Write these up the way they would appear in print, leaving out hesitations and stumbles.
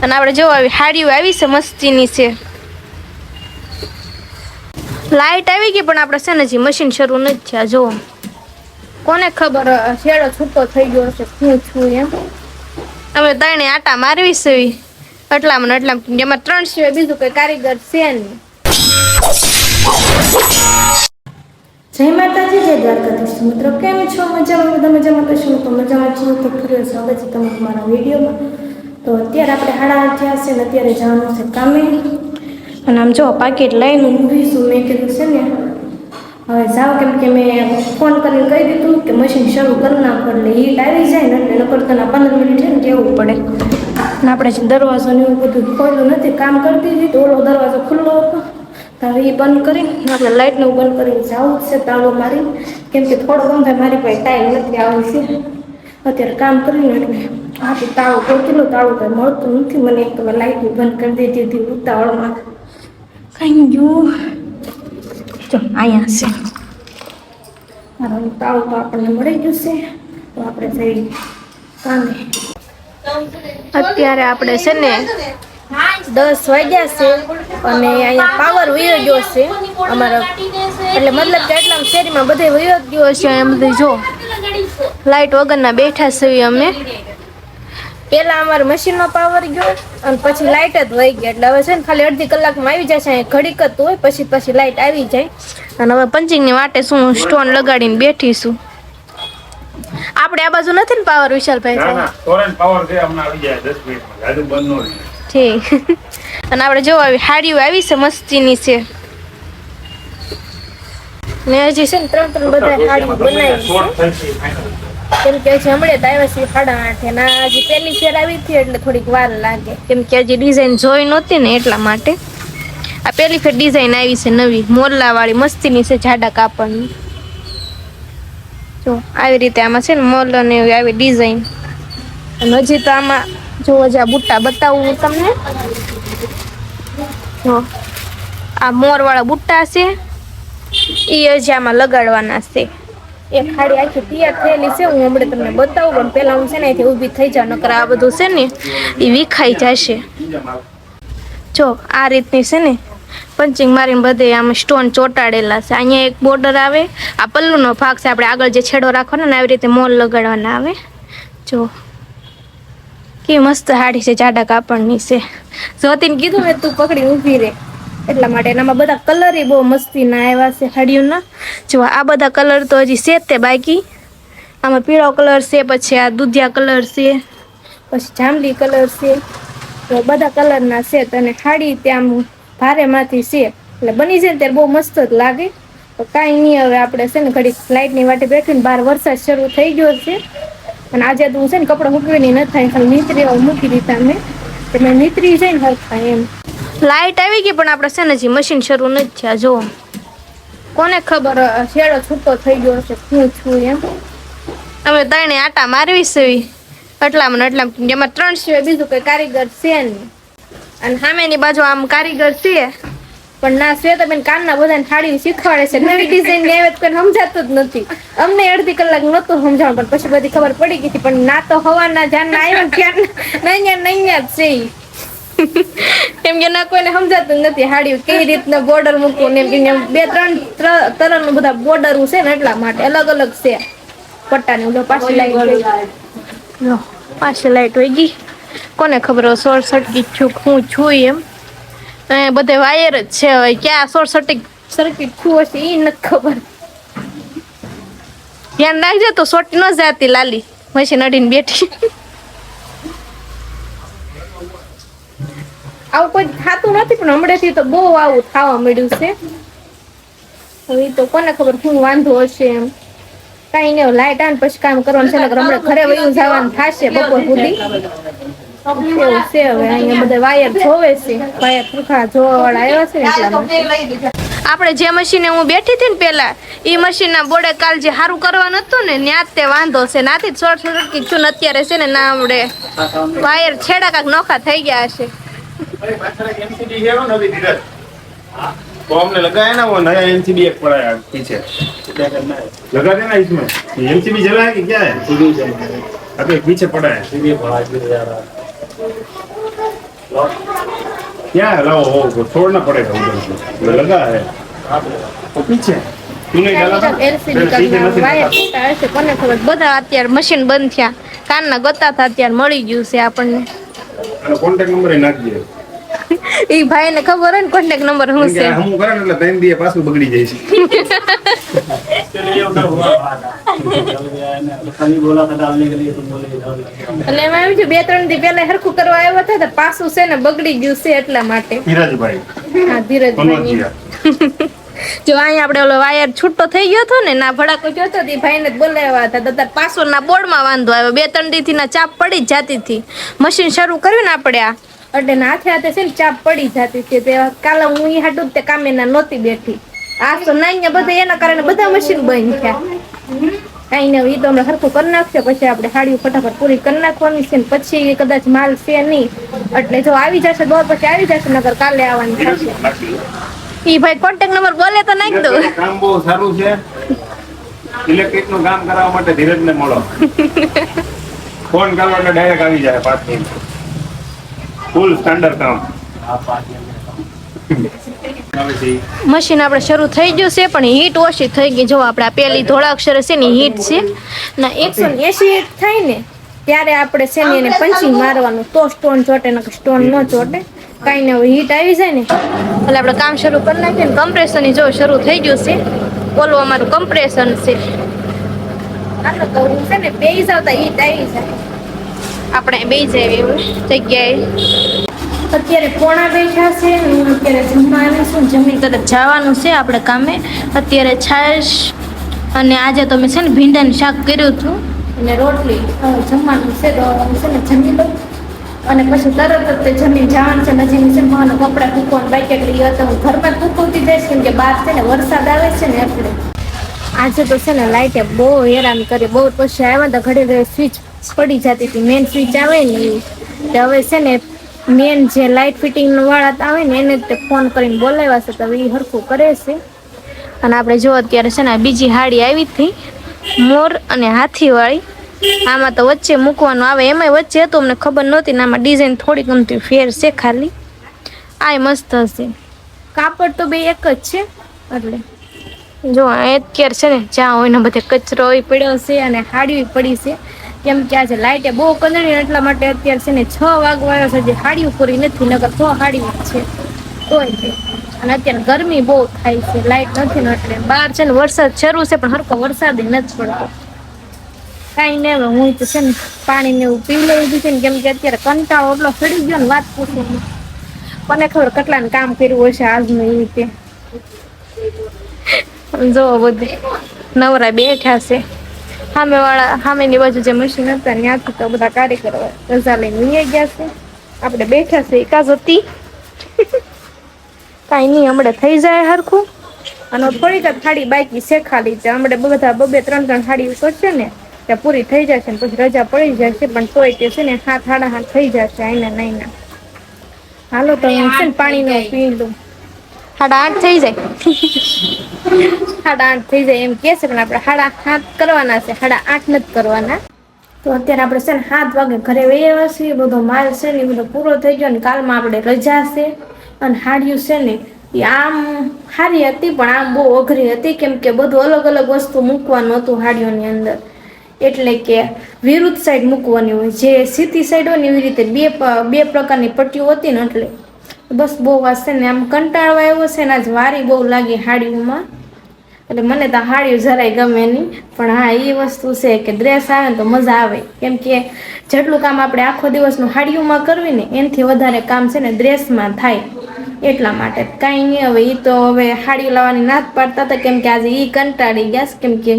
અને આપણે જો આવી હાડીઓ આવી છે મસ્તીની છે. લાઈટ આવી ગઈ પણ આપણે છે ને હજી મશીન શરૂ નથી થયા. જો કોને ખબર શેડો છૂટો થઈ ગયો હશે શું છું એમ. અમે ત્રણે આટા મારવી છે એટલામાં એમાં 3 સિવાય બીજું કઈ કારીગર છે નહીં. જય માતાજી, જય દ્વારકાધીશ મિત્રો. કેમ છો? મજામાં? બધા મજામાં તો શું? તો મજામાં છું તો ફરી સ્વાગત છે તમારું મારા વિડીયોમાં. તો અત્યારે આપણે 8:30 થયા છે ને અત્યારે જવાનું છે કામે. અને આમ જો પાકેટ લઈને ઊભી છું. મેં કીધું છે ને હવે જાઓ, કેમ કે મેં ફોન કરીને કહી દીધું કે મશીન શરૂ કરી નાખો એટલે હીટ આવી જાય ને એટલે નકરતાના 15 મિનિટ છે ને કેવું પડે. અને આપણે જે દરવાજો ને એવું બધું ખોલ્યું નથી, કામ કરતી હતી તો ઓલો દરવાજો ખુલ્લો હતો. હવે એ બંધ કરીને આપણે લાઇટને બંધ કરીને જવું છે તાળો મારી, કેમ કે થોડો ગમે મારી પાસે ટાઈમ નથી આવે છે અત્યારે કામ કરીને. એટલે આપણે તાળો ગોતેલો, તાળું કંઈ મળતું નથી મને. એક તો લાઇટ બંધ કરી દીધી હતી ઉતાવળમાં. કઈ ગયું જો અહીંયા છે મારું તાળું, તો આપણને મળી ગયું છે. તો આપણે જઈ કામે. અત્યારે આપણે છે ને 10 વાગ્યા છે અને અહીંયા પાવર વયો ગયો છે અમારા, એટલે મતલબ કે એટલા શેરીમાં બધે વયો ગયો છે. એમ બધું જો લાઇટ વગરના બેઠા છીએ અમે. પેલા અમારે મશીનનો પાવર ગયો અને પછી લાઇટ જ વહી ગઈ. એટલે હવે છે ને ખાલી અડધી કલાકમાં આવી જાય છે. અહીંયા ઘડીક જ હોય પછી લાઇટ આવી જાય. અને હવે પંચિંગની વાટે શું સ્ટોન લગાડીને બેઠી છું. આપણે આ બાજુ નથી ને પાવર, વિશાલભાઈ? ના ના, તોરણ પાવર છે, હમણાં આવી જાય 10 મિનિટમાં. ગાડું બંધ ન રહે. ઠીક. અને આપણે જો આવી હાડીઓ આવી છે મસ્તીની છે. ને હજી છે ને 3 બધા હાડીઓ બનાવી છે. કેમ કે હજી હમણાં જ આવ્યા છે 8:30 ના. હજી પહેલી ફેર આવી હતી એટલે થોડીક વાર લાગે, કેમ કે હજી ડિઝાઇન જોઈ નહોતી ને એટલા માટે. આ પહેલી ફેર ડિઝાઇન આવી છે નવી, મોરલા વાળી મસ્તીની છે, જાડા કાપડની. જો આવી રીતે આમાં છે ને મોરલા ને આવી ડિઝાઇન. અને હજી તો આમાં જો હજી બુટ્ટા બતાવું હું તમને. જો આ મોર વાળા બુટ્ટા છે, એ હજી આમાં લગાડવાના છે. એક ખાડી આખી તૈયાર થયેલી છે, હું હમણાં તમને બતાવું. પણ પેલા હું છે ને અહીંથી ઊભી થઈ જાઉં, નકર આ બધું છે ને એ વિખાઈ જશે. જો આ રીતની છે ને પંચિંગ મારીને બધે આમ સ્ટોન ચોટાડેલા છે. અહીંયા એક બોર્ડર આવે, આ પલ્લુનો ભાગ છે. આપણે આગળ જે છેડો રાખવાનો ને આવી રીતે મોર લગાડવાના આવે. જો કે મસ્ત હાડી છે, જાડા કાપડની છે. જોતીને કીધું મેં તું પકડી ઊભી રે એટલા માટે. એનામાં બધા કલર બહુ મસ્તીના આવ્યા છે હાડીઓના. જો આ બધા કલર તો હજી છે તે બાકી. આમાં પીળો કલર છે, પછી આ દૂધિયા કલર છે, પછી જાંબલી કલર છે. તો બધા કલરના છે. અને હાડી ત્યાં ભારેમાંથી છે એટલે બની જાય ને ત્યારે બહુ મસ્ત જ લાગે. તો કાંઈ નહીં, હવે આપણે છે ને ઘડીક લાઇટની વાટે બેઠીને બહાર વરસાદ શરૂ થઈ ગયો છે. અને આજે તો હું છે ને કપડાં મૂકવીને ન થાય, ખાલી નીતરી મૂકી દીધા મેં નીતરી જાય ને હરખા એમ. લાઇટ આવી ગઈ પણ આપણે છે ને હજી મશીન શરૂ નથી થયા. જો કોને ખબર શેડો છૂટો થઈ ગયો હશે શું છું એમ. અમે ત્રણે આટા મારવી છે એટલામાં એમાં 3 સિવાય બીજું કઈ કારીગર છે નહીં. અને સામેની બાજુ આમ કારીગર છે પણ ના, શ્વેતાબેન કાનના બધાને થાળી શીખવાડે છે. નવી ડિઝાઇન ની આવે તો કોઈ સમજાતું જ નથી. અમને અડધી કલાક નહોતું સમજાવવાનું, પણ પછી બધી ખબર પડી ગઈ હતી. પણ ના તો હવાના જાનના આવ્યા ત્યાં નહીં જ છે. કેમ કે ના કોઈને સમજાતું નથી હાડી કેવી રીતના બોર્ડર મૂકવું ને. એમ 2-3 તરફનું બધા બોર્ડર છે ને એટલા માટે અલગ અલગ છે પટ્ટાની. પાછી લાઈટ હોય ગઈ. કોને ખબર શોર્ટ સર્કિટ છું છું એમ. બધે વાયર જ છે. હવે ક્યાં શોર્ટ સર્કિટ છું હશે એ નથી ખબર. ધ્યાન રાખજે તો શોર્ટ ન જાતી લાલી મશીન અડીને બેઠી. આવું કોઈ થતું નથી પણ હમણાંથી તો બહુ આવું થવા મળ્યું છે. હવે તો કોને ખબર શું વાંધો હશે એમ. કાંઈ નહીં, લાઇટ આવે પછી કામ કરવાનું છે. હમણાં ઘરે વયું જવાનું થશે બપોર સુધી. એવું છે. હવે અહીંયા બધા વાયર જોવે છે, વાયર પૂરખા જોવા વાળા આવ્યા છે એટલા માટે. આપણે જે મશીને હું બેઠી હતી ને પેલા, એ મશીનના બોર્ડે કાલ જે સારું કરવાનું હતું ને ત્યાં તે વાંધો છે. નાથી જ શોર્ટ સર્કિટ છું અત્યારે છે ને ના આવડે. વાયર છેડા કાંક નોખા થઈ ગયા હશે. तो हमने लगाया ना वो नया एमसीबी एक पड़ा है पीछे, लगा देना इसमें। एमसीबी जला है कि क्या है? अभी पीछे पड़ा है। क्या लाओ वो छोड़ना पड़ेगा उधर लगा है वो पीछे तूने डाला था એલસીડી पीछे કાઢના मशीन વાયર लगा। છૂટા હશે કોને ખબર બધા અત્યારે મશીન બંધ થયા કાનના ગતા હતા અત્યારે મળી ગયું છે આપણને અને કોન્ટેક્ટ નંબર એ નાખી દે ઈ ભાઈને ખબર હોય ને કોન્ટેક્ટ નંબર શું કેમ કે છે હમું કરે ને એટલે 3 દિવસ પાછું બગડી જાય છે इसके लिए उधर हुआ था चल गया है ना खाली बोला था डालने के लिए तुम बोले डाल એટલે એમાં એવું છે 2-3 દી પહેલા હરખું કરવા આવ્યા હતા તો પાછું છે ને બગડી ગયું છે એટલા માટે ધીરજભાઈ હા ધીરજભાઈ કનોજિયા જો અહીંયા આપણે ઓલો વાયર છૂટો થઈ ગયો હતો ને ના ભડાકો જોતો તે ભાઈને જ બોલાવ્યા હતા તો પાછળના બોર્ડમાં વાંધો આવ્યો 2-3 દીથી ના ચાપ પડી જ જાતી હતી મશીન શરૂ કર્યું ને આપણે આ એટલે ના હાથે હાથે છે ને ચાપ પડી જતી હતી તે કાલે હું ઈ હાટું તે કામે ના નહોતી બેઠી આ તો નાઈ બધા એના કારણે બધા મશીન બંધ થયા કઈ ને ઈ તો હમણાં હરખું કરી નાખશે પછી આપણે હાડીઓ ફટાફટ પૂરી કરી નાખવાની છે ને પછી કદાચ માલ છે નહીં એટલે જો આવી જશે દોર પછી આવી જશે નગર કાલે આવવાની થશે ઈ ભાઈ કોન્ટેક્ટ નંબર બોલે તો નાખ દો કામ બહુ સારું છે ઇલેક્ટ્રિક નું કામ કરાવવા માટે ધીરજને મળો ફોન કરો એટલે ડાયરેક્ટ આવી જાય 5 મિનિટ ફૂલ સ્ટાન્ડર્ડ કામ आप आ गए આવે છે મશીન આપણે શરૂ થઈ ગયું છે પણ હીટ ઓછી થઈ ગઈ જો આપણે આ પેલી ધોળા અક્ષરે છે ને હીટ છે ના 180 હીટ થાય ને ત્યારે આપણે છે ને એને પંચિંગ મારવાનું તો સ્ટોન ચોટે ને સ્ટોન ન ચોટે કાંઈ ને હીટ આવી જાય ને એટલે આપણે કામ શરૂ કરી નાખીએ ને કમ્પ્રેશન જો શરૂ થઈ ગયું છે ઓલું અમારું કમ્પ્રેશન છે આટલો તો હું છે ને બેઈ જાવ તો હીટ આવી જાય આપણે બેઈ જાય એવું જગ્યાએ અત્યારે પોણા બેઠા છે હું અત્યારે જમવાનું છું જમીન તરફ જવાનું છે આપણે કામે અત્યારે છાશ અને આજે તો મેં છે ને ભીંડાનું શાક કર્યું હતું અને રોટલી જમવાનું છે તો હું છે ને જમી લઉં અને પછી તરત જ તે જમીન જવાનું છે નજીક છે માનું કપડાં ફૂકવાનું બાકી એટલે એ તો હું ઘરમાં જ ફૂકવતી જઈશ કેમ કે બહાર છે ને વરસાદ આવે છે ને એટલે આજે તો છે ને લાઇટે બહુ હેરાન કરી બહુ પછી આવ્યા તો ઘડી સ્વિચ પડી જતી હતી મેન સ્વિચ આવે ને એ હવે છે ને મેન જે લાઇટ ફિટિંગ વાળા આવે ને એને જ તે ફોન કરીને બોલાવ્યા છે તો એ હરખું કરે છે અને આપણે જો અત્યારે છે ને બીજી હાડી આવી હતી મોર અને હાથીવાળી આમાં તો વચ્ચે મૂકવાનું આવે એમાંય વચ્ચે હતું અમને ખબર નહોતી ને આમાં ડિઝાઇન થોડી ગમતી ફેર છે ખાલી આ મસ્ત હશે કાપડ તો બે એક જ છે એટલે જો અત્યારે છે ને જ્યાં હોય ને બધે કચરો પડ્યો છે અને હાડી પડી છે કેમ કે આજે લાઇટે બહુ કંદડી એટલા માટે અત્યારે છે ને 6 વાગવા આવ્યો છે જે હાડીઓ પૂરી નથી નકર 6 હાડીઓ છે તોય છે અને અત્યારે ગરમી બહુ થાય છે લાઇટ નથી ને એટલે બહાર છે ને વરસાદ શરૂ છે પણ હરકો વરસાદ નથી પડતો કાંઈ નહીં હવે હું તો છે ને પાણી ને એવું પી લેવું છે ને કેમ કે અત્યારે કંટાળો એટલો ચડી ગયો ને વાત પૂછો કોને ખબર કેટલાને કામ કર્યું હશે આજનું એ રીતે જો બધું નવરા બેઠા છે સામેની બાજુ જે મશીન હતા ત્યાંથી તો બધા કારીગરો રજા લઈને ઉઈ ગયા છે આપણે બેઠા છે એકાજ હતી કાંઈ નહીં હમણાં થઈ જાય હરખું અને થોડીક જ થાળી બાકી છે ખાલી છે હમણાં બધા 2-3 થાળી કરશે ને ત્યાં પૂરી થઈ જશે ને પછી રજા પડી જશે પણ તોય તે છે ને 7-8 થઈ જશે આઈને નહીં ના હાલો તો હું છે ને પાણીને પી લઉં 8:30 થઈ જાય 8:30 થઈ જાય એમ કે છે પણ આપણે 7:30 કરવાના છે 8:30 નથી કરવાના તો અત્યારે આપણે છે ને 7 વાગે ઘરે વહી છીએ બધો માલ છે ને બધો પૂરો થઈ ગયો ને કાલમાં આપણે રજા છે અને હાડિયું છે ને એ આમ સારી હતી પણ આમ બહુ અઘરી હતી કેમ કે બધું અલગ અલગ વસ્તુ મૂકવાનું હતું હાડિયોની અંદર એટલે કે વિરુદ્ધ સાઈડ મૂકવાની હોય જે સીધી સાઈડ હોય ને એવી રીતે બે પ્રકારની પટ્ટીઓ હતી ને એટલે બસ બહુ વાત છે ને આમ કંટાળવા આવ્યો છે ને આજ વારી બહુ લાગી હાડીઓમાં એટલે મને તો હાડીઓ જરાય ગમે નહીં પણ હા એ વસ્તુ છે કે ડ્રેસ આવે ને તો મજા આવે કેમ કે જેટલું કામ આપણે આખો દિવસનું હાડીઓમાં કરવી ને એનાથી વધારે કામ છે ને ડ્રેસમાં થાય એટલા માટે કાંઈ નહીં હવે એ તો હવે હાડીઓ લાવવાની ના જ પાડતા હતા કેમ કે આજે એ કંટાળી ગયા કેમ કે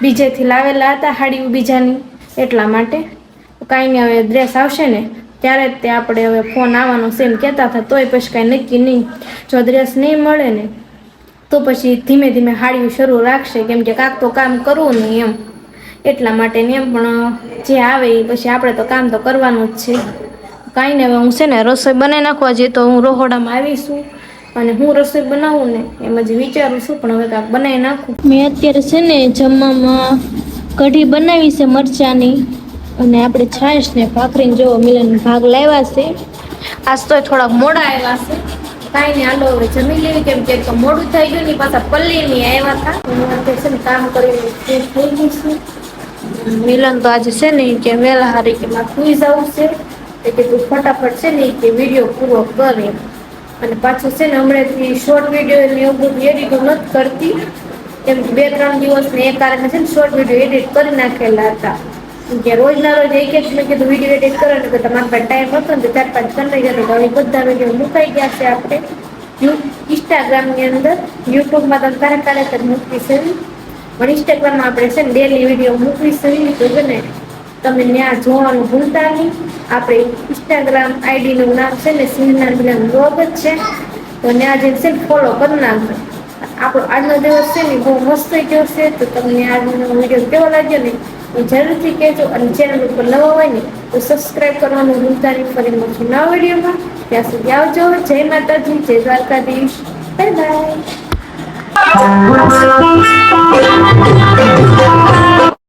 બીજેથી લાવેલા હતા હાડીઓ બીજાની એટલા માટે કાંઈ નહીં હવે ડ્રેસ આવશે ને ત્યારે જ તે આપણે હવે ફોન આવવાનો છે એમ કહેતા હતા તોય પછી કાંઈ નક્કી નહીં જો ડ્રેસ નહીં મળે ને તો પછી ધીમે ધીમે હાડીઓ શરૂ રાખશે કેમ કે કાંક તો કામ કરવું નહીં એમ એટલા માટે ને એમ પણ જે આવે એ પછી આપણે તો કામ તો કરવાનું જ છે કાંઈ ને હવે હું છે ને રસોઈ બનાવી નાખવા જઈએ તો હું રહોડામાં આવીશું અને હું રસોઈ બનાવું ને એમ જ વિચારું છું પણ હવે કાંઈક બનાવી નાખું મેં અત્યારે છે ને જમવામાં કઢી બનાવી છે મરચાંની અને આપણે છાશ ને ભાખરીને જો મિલન ભાગ લાવ્યા છે આજ તો થોડાક મોડા આવ્યા છે. કાંઈ નહીં, હાલો હવે જમી લેવી, કેમ કે એક તો મોડું થઈ ગયું ને પાછા પલ્લીની આવ્યા હતા. હું અત્યારે છે ને કામ કરીને ફ્રેશ થઈ ગઈ છું. મિલન તો આજે છે ને કે વહેલા હારી કે મારે સુઈ જવું છે, એટલે તું ફટાફટ છે ને કે વિડીયો પૂરો કરે. અને પાછું છે ને હમણાંથી શોર્ટ વિડીયો ને એવું બધું એડિટ નથી કરતી, એમ 2-3 દિવસ ને એક કારણે છે ને શોર્ટ વિડીયો એડિટ કરી નાખેલા હતા. કે રોજના રોજ એક મેં કીધું વિડીયો એડિટ કરો ને, તો તમારા પાસે ટાઈમ હતો ને તો 4-5 કરી લઈ જતો. હવે બધા વિડીયો મુકાઈ ગયા છે આપણે ઇન્સ્ટાગ્રામની અંદર. યુટ્યુબમાં તમે ક્યારેક જ મૂકવી છે, પણ ઇન્સ્ટાગ્રામમાં આપણે છે ને ડેલી વિડીયો મૂકવી છે. તો છે ને તમે ત્યાં જોવાનું ભૂલતા નહીં. આપણે ઇન્સ્ટાગ્રામ આઈડીનું નામ છે ને સિંહના મિલન બ્લોગ જ છે, તો ત્યાં જઈને છે ને ફોલો કરી નાખજો. આપણો આજનો દિવસ છે ને બહુ મસ્ત ગયો છે. તો તમને આજનો વિડીયો કેવો લાગ્યો ને એ જરૂરથી કહેજો. અને ચેનલ ઉપર નવા હોય ને તો સબસ્ક્રાઈબ કરવાનું ભૂલતા નહીં. ફરી મળશું નવા વિડીયોમાં. ત્યાં સુધી આવજો. જય માતાજી, જય દ્વારકાધીશ, બાય બાય.